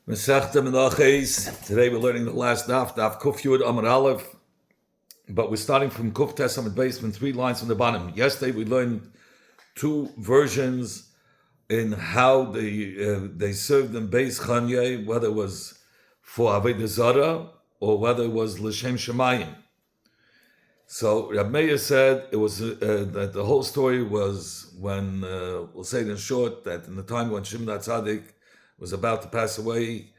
Masechta Menochos. Today we're learning the last daf Kuf Yud Amud Aleph, but we're starting from Kuf Tes Amud Beis, 3 lines from the bottom. Yesterday we learned two versions in how they served in Beis Chanye, whether it was for Avodah Zarah or whether it was L'Shem Shemayim. So Rab Meir said it was that the whole story was when we'll say it in short that in the time when Shimon HaTzadik was about to pass away,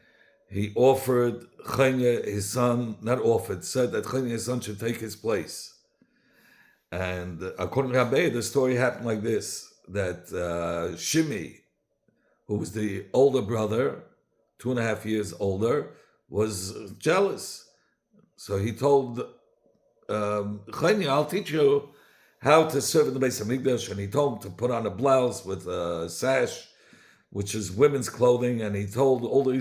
he offered Chanya, his son, said that Chanya, his son, should take his place. And according to Rabbi, the story happened like this, that Shimi, who was the older brother, 2.5 years older, was jealous. So he told Chanya, I'll teach you how to serve in the Beis Hamikdash, and he told him to put on a blouse with a sash, which is women's clothing, and he told all the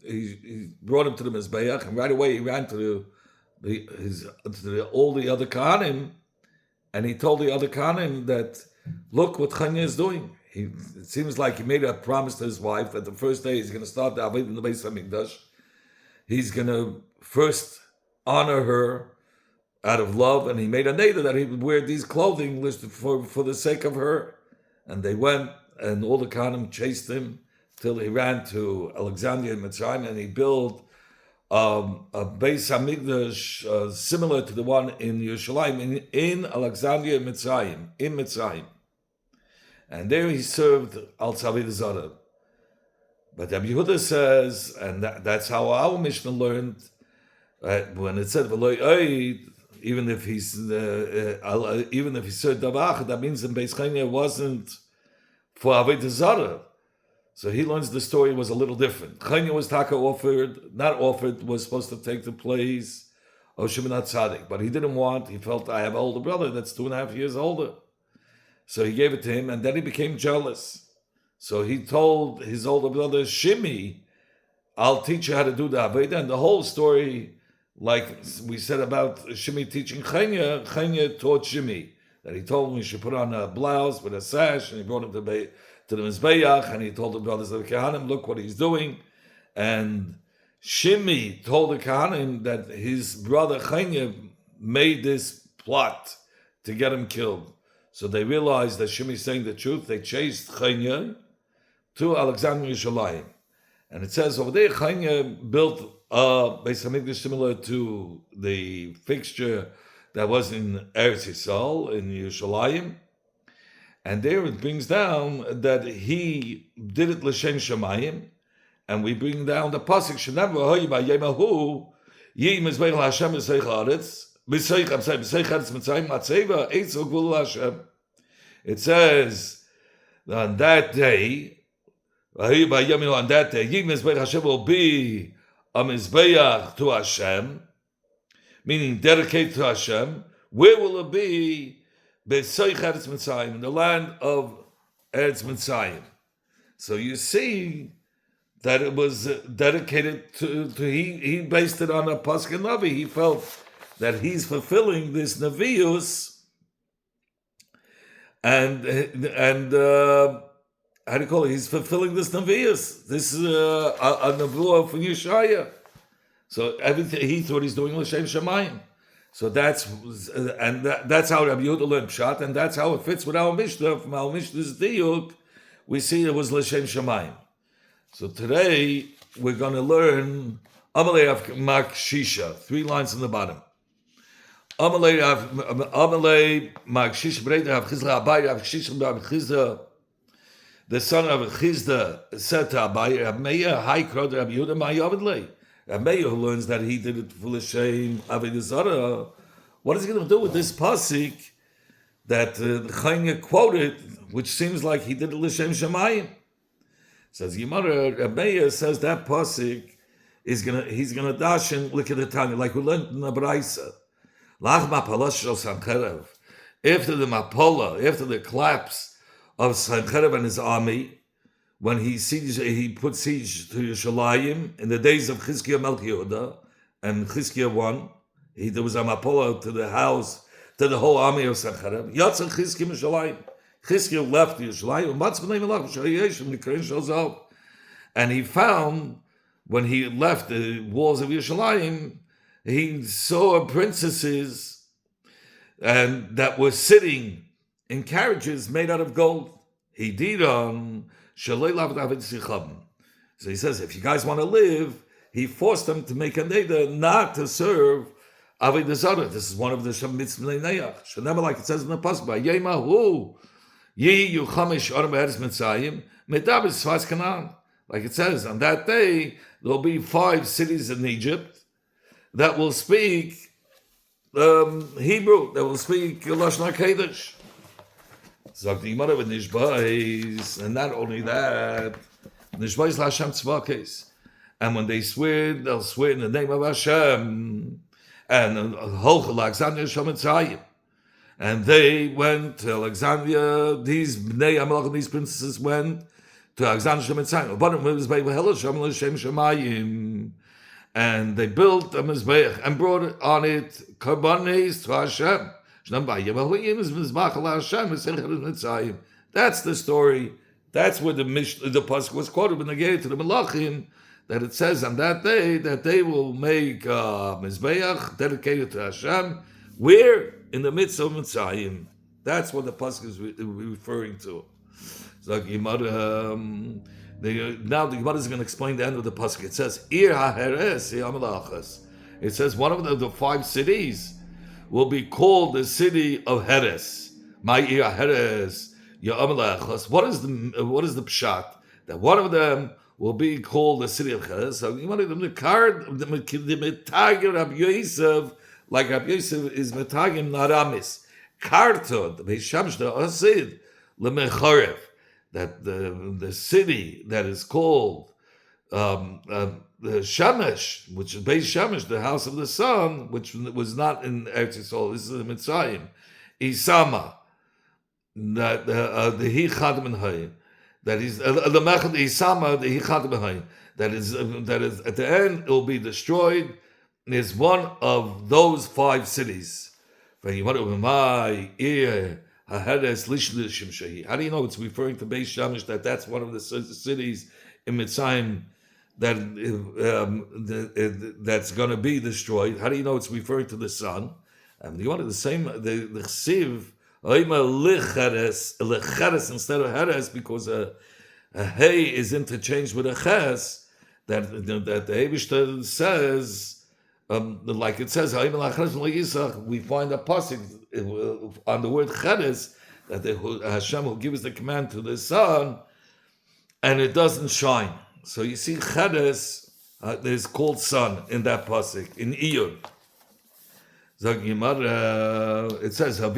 he brought him to the Mizbeach, and right away he ran to all the other Kohanim, and he told the other Kohanim that look what Chanya is doing. It seems like he made a promise to his wife that the first day he's going to start the Avodah in the Beis Hamikdash. He's going to first honor her out of love, and he made a neder that he would wear these clothing for the sake of her. And they went, and all the Kohanim chased him till he ran to Alexandria in Mitzrayim, and he built a Beis Hamikdash similar to the one in Yerushalayim, in Alexandria in Mitzrayim. And there he served Al Avodah Zarah. But Rabbi Yehuda says, and that's how our Mishnah learned, when it said even if he said Davach, that means in Beis Chanya wasn't for Avodah Zarah. So he learns the story was a little different. Chanya was was supposed to take the place of Shimon HaTzadik, but he didn't want, he felt, I have an older brother that's 2.5 years older. So he gave it to him, and then he became jealous. So he told his older brother, Shimi, I'll teach you how to do the Avodah. And the whole story, like we said about Shimi teaching Chanya taught Shimi. That he told him he should put on a blouse with a sash, and he brought him to the Mizbeach, and he told the brothers of the Kohanim, look what he's doing. And Shimi told the Kohanim that his brother Chanya made this plot to get him killed. So they realized that Shimi is saying the truth. They chased Chanya to Alexandria Yerushalayim. And it says over there, Chanya built a Beis Hamikdash similar to the fixture that was in Eretz Yisrael, in Yerushalayim. And there it brings down that he did it l'shem Shemayim, and we bring down the pasuk Shenever Hoyi B'Yemahu Yi Mizbeach LaHashem B'Seich Haaretz B'Seich Haaretz Mitzrayim Atzeva Eitz Ugvul LaHashem. It says on that day, Hoyi B'Yemahu, on that day, Yi Mizbeach Hashem will be a Mizbeach to Hashem, meaning dedicated to Hashem. Where will it be? B'Seich Eretz Mitzrayim, in the land of Eretz Mitzrayim. So you see that it was dedicated to he based it on a pasuk in Navi. He felt that he's fulfilling this Navius, and how do you call it? He's fulfilling this Navius. This is a Navuah for Yeshaya. So everything he thought he's doing l'shem Shemayim. So that's how Rabbi Yehuda learned Pshat, and that's how it fits with our Mishnah. From our Mishnah's Diyuk, we see it was l'shem Shemayim. So today we're going to learn Amalei of Mak Shisha, 3 lines on the bottom. Amalei Mak Shisha Breita of Chizra Abai of Shisha of Chizra. The son of Chizda said to Abai, Rabbi Meir, Hai Krod Rabbi Yehuda Ma'yavidlei. Rabbi Meir, who learns that he did it for l'shem Avodah Zarah, what is he going to do with this pasuk that Chanya quoted, which seems like he did it l'shem Shemayim? Says Gemara, Rabbi Meir says that pasuk he's gonna dash and look at the Tanya, like we learned in the Braisa. Lach mapala shel Sancherev. After the collapse of Sancherev and his army, when he put siege to Yerushalayim in the days of Chizkiah Melech Yehuda, and Chizkiah won. There was a mapola to the house, to the whole army of Sancherev. Yatsa Chizkiah Yerushalayim. Chizkiah left Yerushalayim, And he found, when he left the walls of Yerushalayim, he saw princesses and that were sitting in carriages made out of gold. He did on Shalei Lav David Sicham. So he says, if you guys want to live, he forced them to make a neder not to serve Avodah Zarah. This is one of the mitzvah neyach. Shanema, like it says in the pasuk, by Yemahu Yi Yuchamish Oram Be'eretz Mitzrayim Medabes Sfas Canaan. Like it says, on that day there'll be 5 cities in Egypt that will speak Hebrew, that will speak Lashon HaKodesh. Sagt die Gemara with Nishbais, and not only that, Nishbais LaHashem Tzvakes. And when they swear, they'll swear in the name of Hashem. And Hochel Alexandria Shemitzrayim. And they went to Alexandria, these Bnei Amalek, these princesses went to Alexandria Shemitzrayim. And they built a Mizbeach and brought on it Karbanes to Hashem. That's the story. That's where the pasuk was quoted when they gave it to the Melachim, that it says on that day that they will make Mizbeach dedicated to Hashem. Where? In the midst of Mitzrayim. That's what the pasuk is referring to. So now the Gemara is going to explain the end of the pasuk. It says, Ir HaHeres Yamalachas. It says one of the 5 cities will be called the city of Heres. My Ir HaHeres Yamalachas. What is the pshat? That one of them will be called the city of Heres. So the Metagim Rabbi Yosef, like Rabbi Yosef is Metagim Naramis. Kartod, the Beishamish the Asid, Lemechorev. That the city that is called the Shemesh, which is Beis Shemesh, the house of the sun, which was not in Eretz Yisrael, this is in Mitzrayim, Isama, that the Hichad Menhay, that is the Mechad Isama, the Hichad Menhay, that is at the end it will be destroyed, is one of those 5 cities. How do you know it's referring to Beis Shemesh, that's one of the cities in Mitzrayim that's going to be destroyed? How do you know it's referring to the sun? And you want the same, the Chsiv, Lecheres instead of Heres, because a Hey is interchanged with a Ches, that the Eibishter says, like it says, we find a pasuk on the word Cheres, that Hashem will give us the command to the sun, and it doesn't shine. So you see, Cheres is called sun in that pasuk in Iyud. It says, the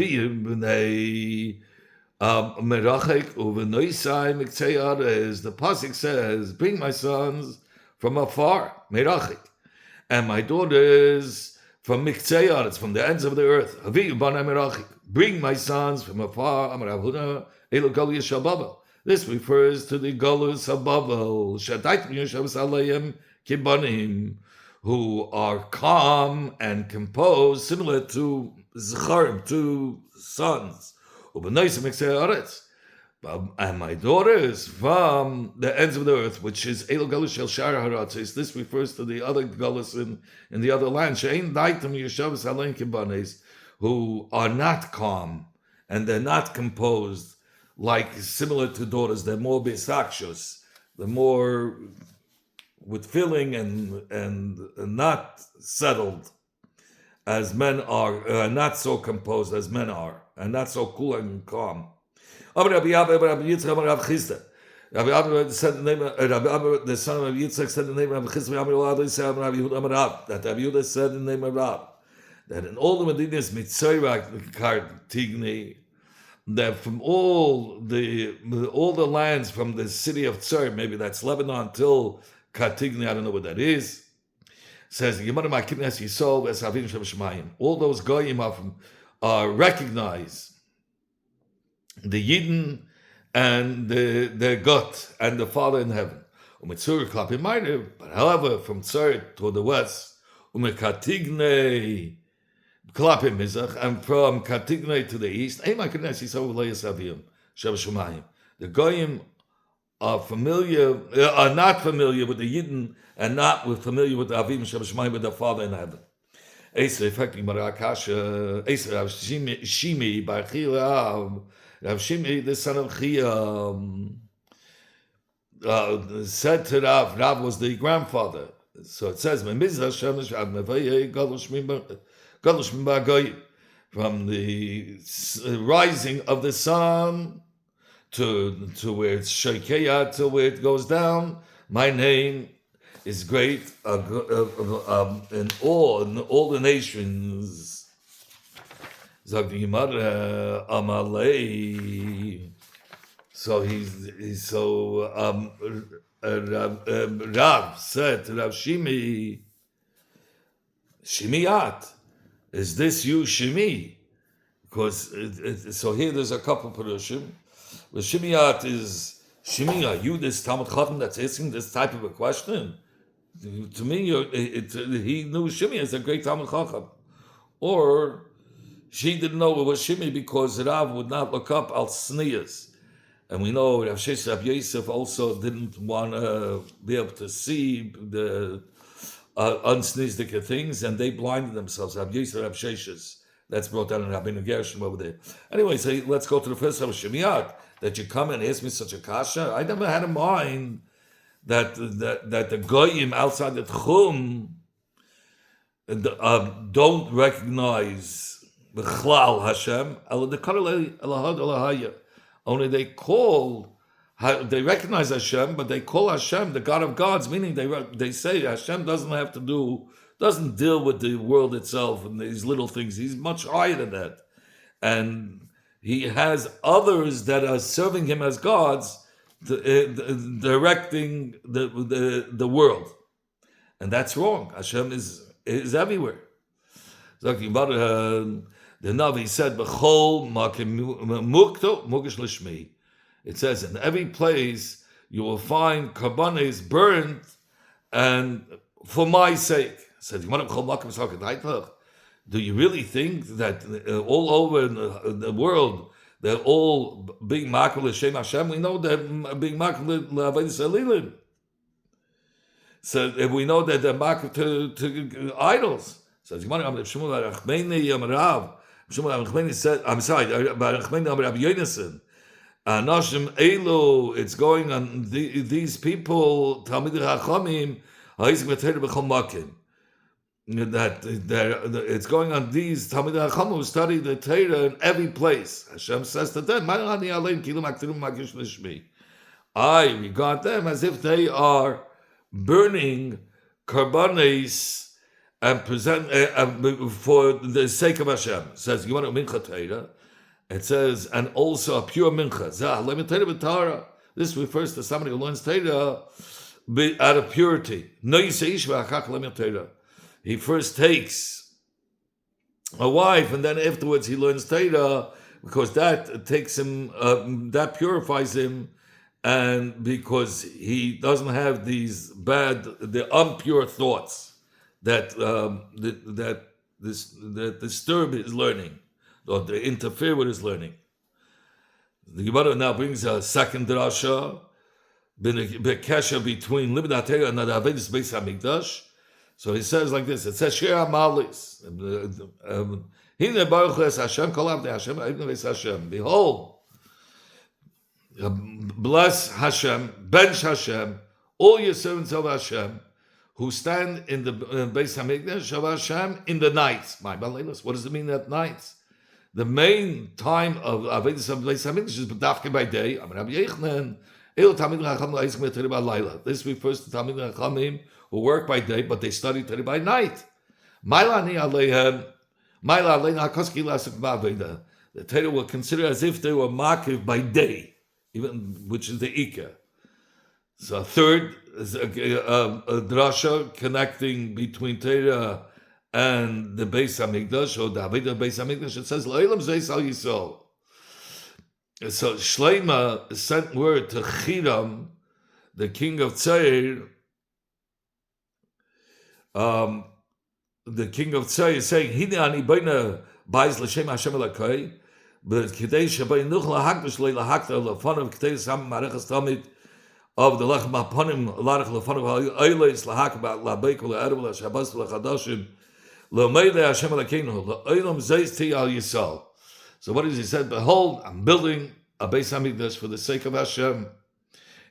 pasuk says, bring my sons from afar, merachik. And my daughters from Miktzei, it's from the ends of the earth. Bring my sons from afar. This refers to the Galus of Babel, who are calm and composed, similar to Zacharim, to sons. And my daughters from the ends of the earth, which is Elo Galus Shel Shar Haratzis. This refers to the other Galus in the other land, Shein Daitam Yeshavas Halein Kibanes, who are not calm and they're not composed, like similar to daughters. They're more besakshus, they're more with feeling and not settled as men are, not so composed as men are, and not so cool and calm. Rabbi Abba said the name of the son of Rabbi Yitzchak said the name of Rabbi Chisda. That Rabbi Yehuda said the name of Rab. That in all the Medinas Mitzrayim Kartigni, that from all the lands from the city of Tzor, maybe that's Lebanon till Kartigni, I don't know what that is. Says all those goyim are recognized. The Yidden and the God and the Father in heaven. But however, from Tzor toward the west, and from Kartigne to the east, the Goyim are familiar, are not familiar with the Yidden, and not familiar with the Avim Shebashmayim, with the Father in heaven. Eser, effectively, Marakasha, Eser, Rav Shimi, Bar Chira, Rav Shimi, the son of Chia, said to Rav was the grandfather. So it says, from the rising of the sun to where it's Sheikeya, to where it goes down, my name is great in all the nations. So Rav said to Rav Shimiat, is this you, Shimi? Because so here there's a couple Perushim. The Shimiat is Shimi, are you this Talmud Chacham that's asking this type of a question? To me, he knew Shimi as a great Talmud Chacham. Or she didn't know it was Shimi because Rav would not look up al Sniyas. And we know Rav Shesh Rav Yosef also didn't want to be able to see the unsnizdik things, and they blinded themselves. Rav Yosef, Rav Sheshes. That's brought down in Rabbeinu Gershom over there. Anyway, so let's go to the first Rav Shemiyat, that you come and ask me such a kasha. I never had in mind that the goyim outside the tchum don't recognize the chlal Hashem. Only they recognize Hashem, but they call Hashem the God of gods, meaning they say Hashem doesn't deal with the world itself and these little things. He's much higher than that. And he has others that are serving him as gods, directing the world. And that's wrong. Hashem is everywhere. The Navi said, it says, in every place you will find karbanes burnt, and for my sake. It says, do you really think that all over the world they're all being makul l'shem Hashem? We know they're being makul l'avodas elilim. So we know that they're makul to idols. So Shmuel said, I'm sorry, Rabbi Yonason, Nashim Elu, it's going on these people, Talmidei Chachamim, that it's going on these Talmidei Chachamim who study the Torah in every place. Hashem says to them, I regard them as if they are burning karbanes and present for the sake of Hashem. It says, you want a mincha Torah? It says, and also a pure mincha. This refers to somebody who learns Torah out of purity. He first takes a wife, and then afterwards he learns Torah, because that takes him, that purifies him, and because he doesn't have these the impure thoughts that disturb his learning, or they interfere with his learning. The Gemara now brings a second drasha, bekesha between Libnat Torah and the Avedis Beis Hamikdash. So he says like this. It says Shir Amalis. Hine Baruch Es Hashem Kol Avdei Hashem Ibn Beis Hashem. Behold, bless Hashem, bench Hashem, all your servants of Hashem, who stand in the Beis Hamikdash of Hashem in the nights. My Balaylas, what does it mean at nights? The main time of Avedis of Beis Hamikdash is B'dafke by day. Rabbi Yechnan, El Talmidei Chacham La'isik Me'Torah B'Layla. This refers to Talmidei Chachamim who work by day, but they study Torah by night. The Torah will consider as if they were makiv by day, even which is the Ikka. So a third is a drasha connecting between Torah and the Beis Hamikdash, or the Avodah Beis Hamikdash. It says L'olam Zeis Al Yisrael. So Shleima sent word to Hiram, the king of Tzair. The king of Tzair is saying, "Hine ani beina bais l'shem Hashem elokei, but kidei shebei nuch lahakdash leilahakta lefanav k'tei sam marechas tamid of the Lach Maponim, Larach Lefonim, Eilis, Lahakba, Labeik, Laedab, Shabas, Lachadashim, Lomede Hashem Alakeinu, Laolam Zeis Ti Al Yisrael. So what does he said? Behold, I'm building a Beis Hamikdash for the sake of Hashem,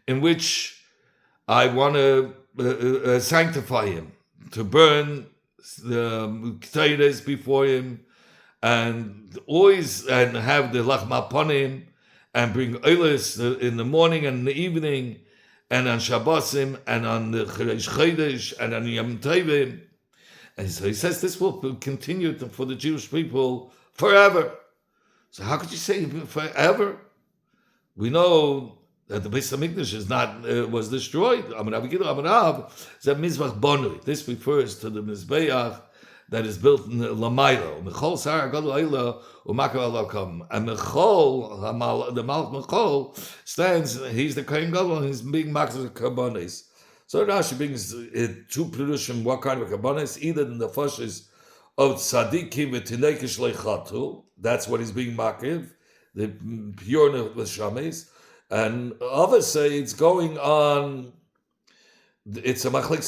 in which I want to sanctify him, to burn the Ketores before him, and always and have the Lachma Ponim, and bring Eilis in the morning and in the evening, and on Shabbosim, and on the Cheresh Chodesh, and on Yom Tovim. And so he says this will continue for the Jewish people forever. So how could you say forever? We know that the Beis Hamikdash is not was destroyed. This refers to the Mizbeach that is built in Lamayla. And Mechol, the Malach Mechol, stands. He's the Kohen Gadol, and he's being marked as a Karbonis. So Rashi brings two Perushim. What kind of Karbonis? Either in the fushes of Tzadikim v'Tinekish Leichatu. That's what he's being marked. The pure Neshamis. And others say it's going on. It's a machlik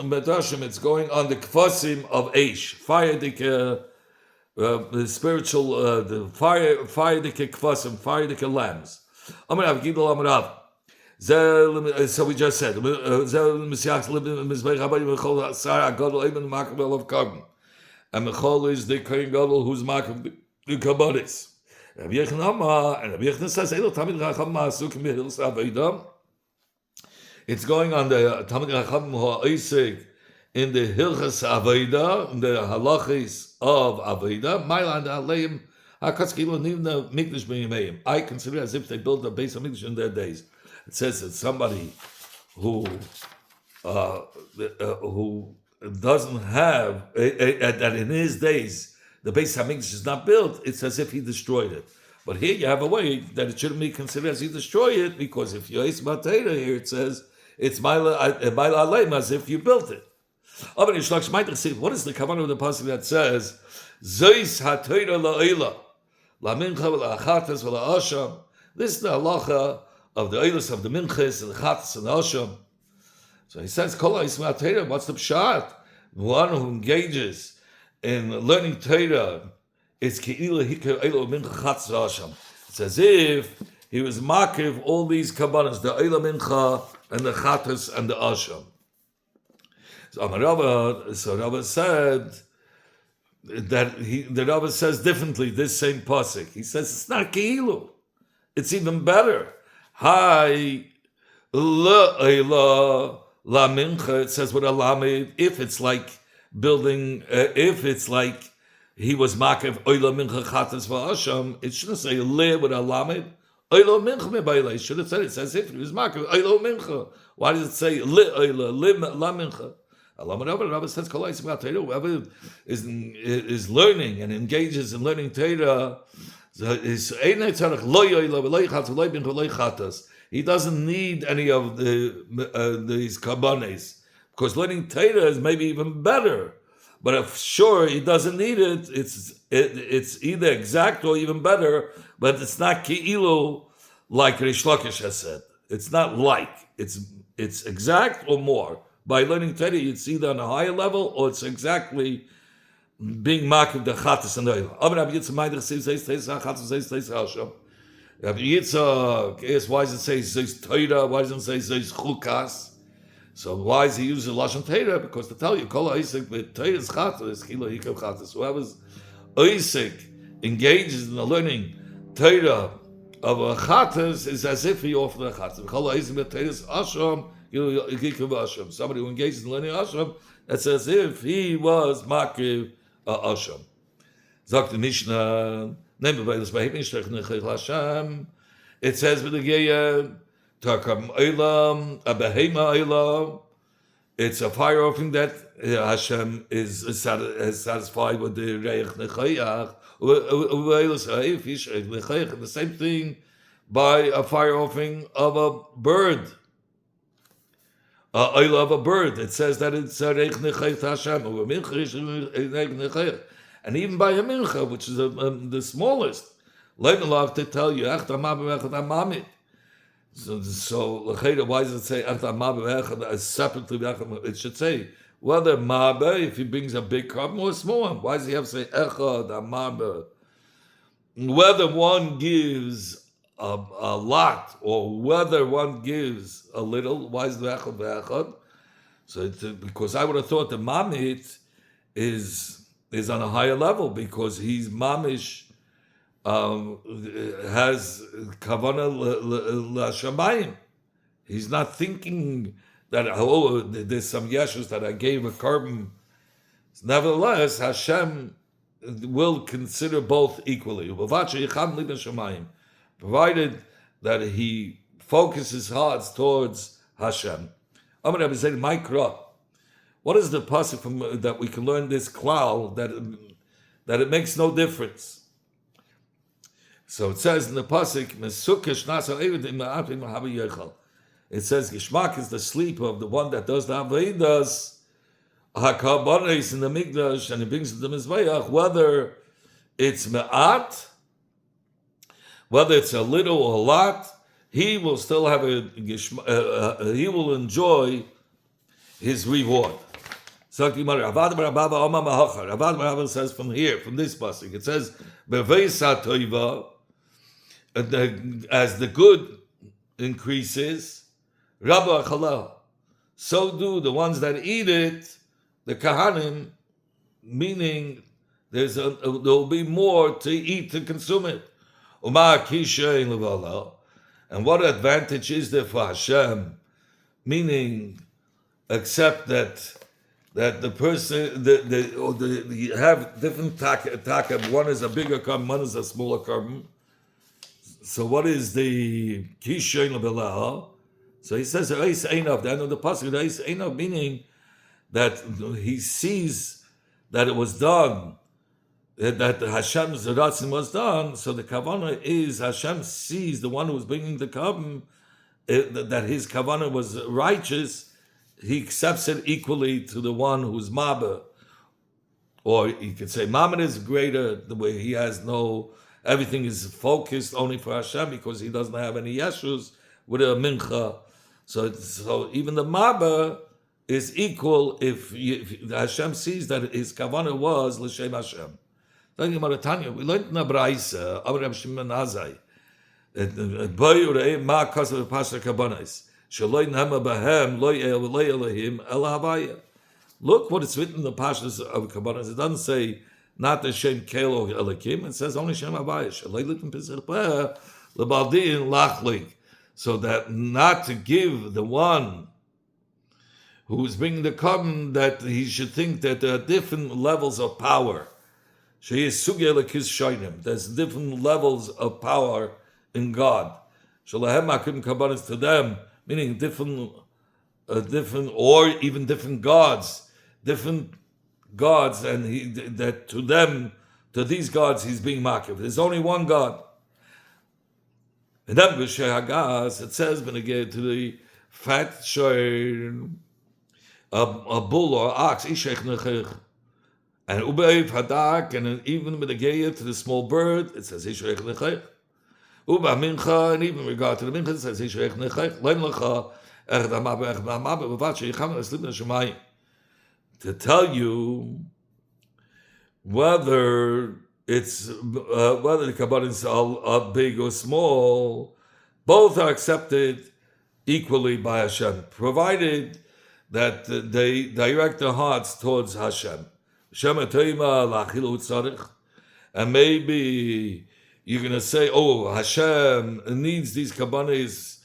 medrashim. It's going on the kvasim of Eish, fire the spiritual, the fire dike kvasim, fire dike lambs. Amarav Gidol Amarav. So we just said. And Mechol is the Kohen Gadol who's marked the kabbanis. Rabbi Yechon and Rabbi Yechon says, it's going on the Talmid Chacham Ha'isik in the Hilchas Aveda, in the halachis of Aveda. Mailand Aleim Hakatzkilu Nivna Mikdash B'Yimeim. I consider it as if they built a base of Mikdash in their days. It says that somebody who doesn't have that in his days the Beis Hamikdash is not built, it's as if he destroyed it. But here you have a way that it shouldn't be considered as he destroyed it, because if you Eis Batera here, it says it's Maila Aleim, as if you built it. What is the kavanah of the pasuk that says Zeis HaTorah La'ila LaMincha V'La'achatas V'La'asham? This is the halacha of the Eilis of the Minchas and the Chatas and the Asham. So he says, Kol HaYisma HaTorah, what's the pshat? One who engages in learning Torah, it's Ke'ilah Hikar Eilah Mincha Chatas Asham. It's as if he was makiv all these kabbanas, the Eilah Mincha and the Chatas and the Asham. So Rava said that the Rava says differently this same pasuk. He says it's not Ke'ilu. It's even better. Hi La'ila La Mincha, it says with a lamed, if it's like building, if it's like he was makiv Oila Mincha Chatas V'Asham, it shouldn't say Le with a lamed. Oila Mincha Mebaila, it should have said it says if he was makiv Oila Mincha. Why does it say Le Oila, Le La Mincha? Rabbi says, whoever is learning and engages in learning Torah, he doesn't need any of these kabbanis, because learning Torah is maybe even better. But if sure he doesn't need it, it's either exact or even better, but it's not ki'ilu like Rish Lakish has said. It's not like, it's exact or more. By learning Torah, it's either on a higher level or it's exactly being makiv the chatas and the oil. Rabbi Yitzchak, why does it say says Torah? Why doesn't it say says chukas? So why does he use the lashon Torah? Because to tell you, kol ha'isik with Torah's chatas, kilo hikav chatas. Whoever's ha'isik engages in the learning Torah of a chatas is as if he offered a chatas. Kol ha'isik with Torah's asham. Somebody who engages in learning Asham, that's as if he was Makiv Asham. Sagt the Mishnah, it says with the Geya, Takam Eilam, Abahema Eilam. It's a fire offering that Hashem is satisfied with the Reich Nechayach. The same thing by a fire offering of a bird. I love a bird. It says that it's a reich nechayt Hashem. And even by a mincha, which is the smallest, let me love to tell you, So why does it say Echad Mabe Echad as separately? It should say whether Mabe, if he brings a big carbon or a small one. Why does he have to say Echad Mabe? Whether one gives a lot or whether one gives a little, why is the Echad Echad? So because I would have thought the Mamit is on a higher level because he's Mamish. Has kavana l'shamayim. He's not thinking that there's some yeshus that I gave a carbon. Nevertheless, Hashem will consider both equally, provided that he focuses his hearts towards Hashem. What is the pasuk from that we can learn this klal that it makes no difference? So it says in the pasuk, it says, Gishmak is the sleep of the one that does the Avedas, HaKarbonos in the Mikdash, and he brings it to the Mizbeach, whether it's Me'at, whether it's a little or a lot, he will still have he will enjoy his reward. So Avad says from here, from this pasuk, it says, Beveisa Toiva, as the good increases, Rabba Chalal, so do the ones that eat it, the Kahanim, meaning there will be more to eat, to consume it. And what advantage is there for Hashem? Meaning, except that the person, you have different taka. One is a bigger carbon, one is a smaller carbon. So what is the kishayin lebelah? So he says eis einav. The end of the pasuk, eis einav, meaning that he sees that it was done, that Hashem's ratzon was done. So the kavanah is Hashem sees the one who was bringing the carbon, that his kavanah was righteous. He accepts it equally to the one who's Maba. Or you could say Mammon is greater, the way he has everything is focused only for Hashem because he doesn't have any Yeshus with a mincha. So even the Maba is equal if Hashem sees that his kavanah was l'shem Hashem. We learned in the Braisa, Abraham Shimon Azai, ma kasav pasuk kabanos. Look what it's written in the Pashas of Kabbalah. It doesn't say not the Shem Kelo Elikim. It says only Shem Havaya. So that not to give the one who is bringing the carbon, that he should think that there are different levels of power. There's different levels of power in God. To them, meaning different or even different gods, and that to them, to these gods, he's being makiv. There's only one God. And then b'shei hagas, it says to the fat shoyn, a bull or ox, ishech nechech, and ubeiv hadak, and even with the geya to the small bird, it says ishech nechech. Uba mincha, and even regard to the mincha, it says ishech nechech, leim lecha. To tell you whether the kabbalas are big or small, both are accepted equally by Hashem, provided that they direct their hearts towards Hashem. And maybe you're going to say, oh, Hashem needs these kabbalas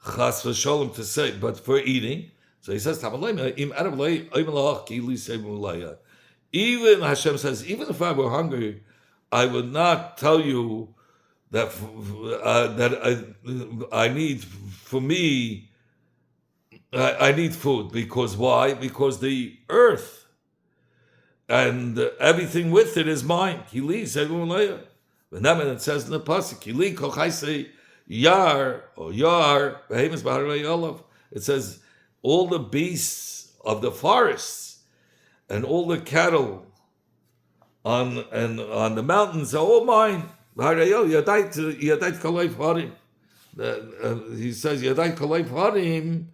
chas v'sholem to say, but for eating. So he says, even Hashem says, even if I were hungry, I would not tell you that I need, for me, I need food. Because why? Because the earth and everything with it is mine. Kili sevuleya. And then it says in the pasuk, Kili kochaisei Yar or Yar, it says all the beasts of the forests and all the cattle on the mountains are all mine. He says, Yadai kolay parim,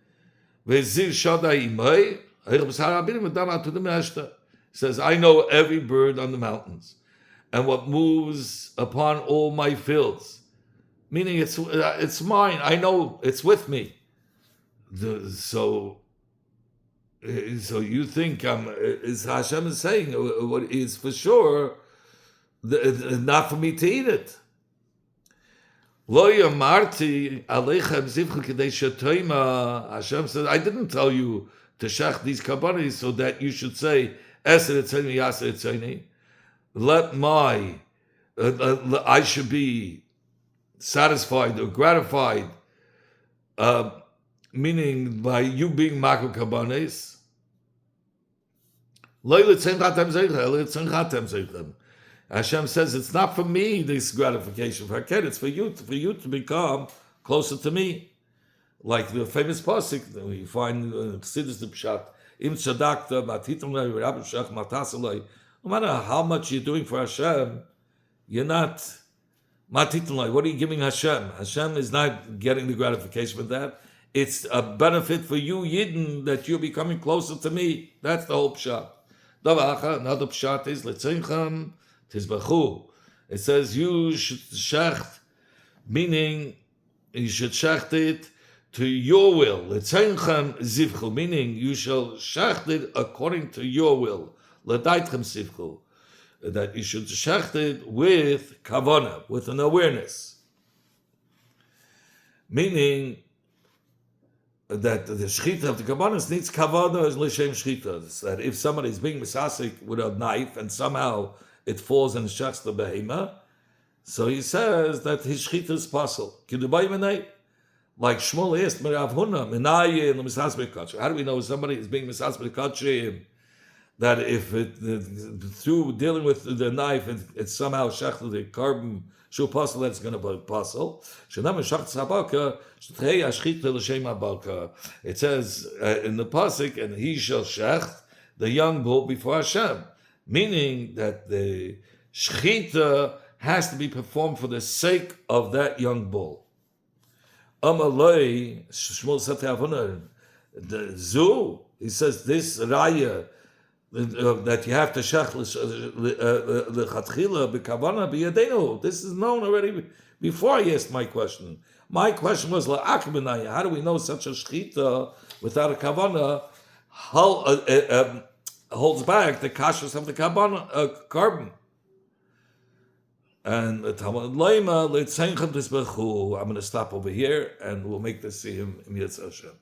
vezir shadai imay, says, I know every bird on the mountains and what moves upon all my fields. Meaning it's mine. I know it's with me. So you think is Hashem is saying what is for sure not for me to eat it. Hashem says, I didn't tell you to shech these kabbanis so that you should say, let my, I should be satisfied or gratified, meaning by you being makar kabbanis. Hashem says it's not for me this gratification for Haket, it's for you to become closer to me. Like the famous pasuk that we find in Chassidus the Pshat, Im tzadakta matitum lei rabbi shach matasalei. No matter how much you're doing for Hashem, you're not matitum lei. What are you giving Hashem? Hashem is not getting the gratification for that. It's a benefit for you, Yidden, that you're becoming closer to me. That's the whole Pshat. Another Pshat is Letzeinchem Tizbachu. It says you should shecht, meaning you should shecht it to your will. Letzeinchem zivchu, meaning you shall shecht it according to your will. Ledaitchem zivchu, that you should shecht it with kavanah, with an awareness. Meaning that the shechita of the kabbanis needs kavanah as l'shem shechita. That if somebody is being misasik with a knife and somehow it falls and shechs the behema, so he says that his shechita is possible. Like Shmuel asked Rav Huna, how do we know somebody is being misasik that if it through dealing with the knife it somehow shechted the carbon shul pasul, that's going to be pasul. It says in the pasuk, and he shall shecht the young bull before Hashem, meaning that the shechita has to be performed for the sake of that young bull. Amalei Shmuel said to Avonah, the zoo. He says this raya that you have to shech lechatchila b'kavana b'yadenu. This is known already before I asked my question. My question was la'akbenaya. How do we know such a shechita without a kavana holds back the kashrus of the carbon? And I'm going to stop over here and we'll make this see him in Yitzhak Hashem.